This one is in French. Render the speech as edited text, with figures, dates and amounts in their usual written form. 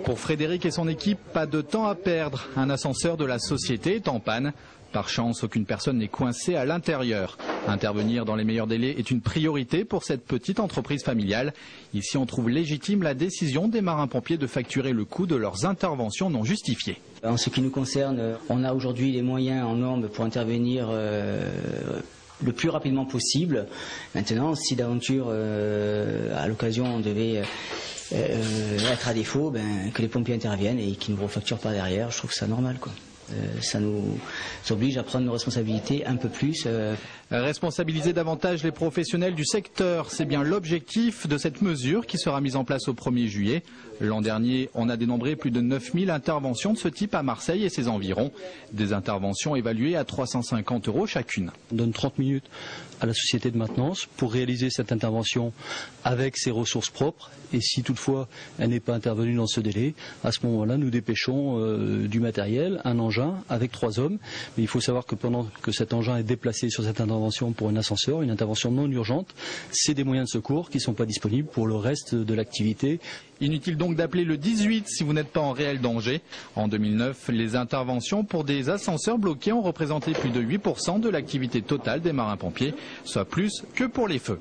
Pour Frédéric et son équipe, pas de temps à perdre. Un ascenseur de la société est en panne. Par chance, aucune personne n'est coincée à l'intérieur. Intervenir dans les meilleurs délais est une priorité pour cette petite entreprise familiale. Ici, on trouve légitime la décision des marins-pompiers de facturer le coût de leurs interventions non justifiées. En ce qui nous concerne, on a aujourd'hui les moyens en norme pour intervenir le plus rapidement possible. Maintenant, si d'aventure, à l'occasion, on devait être à défaut, que les pompiers interviennent et qu'ils ne nous refacturent pas derrière, je trouve que c'est normal, quoi. Ça nous oblige à prendre nos responsabilités un peu plus. Responsabiliser davantage les professionnels du secteur, c'est bien l'objectif de cette mesure qui sera mise en place au 1er juillet. L'an dernier, on a dénombré plus de 9000 interventions de ce type à Marseille et ses environs. Des interventions évaluées à 350 € chacune. On donne 30 minutes à la société de maintenance pour réaliser cette intervention avec ses ressources propres. Et si toutefois elle n'est pas intervenue dans ce délai, à ce moment-là, nous dépêchons du matériel, un engin avec 3 hommes. Mais il faut savoir que pendant que cet engin est déplacé sur cette intervention pour un ascenseur, une intervention non urgente, c'est des moyens de secours qui ne sont pas disponibles pour le reste de l'activité. Inutile donc d'appeler le 18 si vous n'êtes pas en réel danger. En 2009, les interventions pour des ascenseurs bloqués ont représenté plus de 8% de l'activité totale des marins-pompiers, soit plus que pour les feux.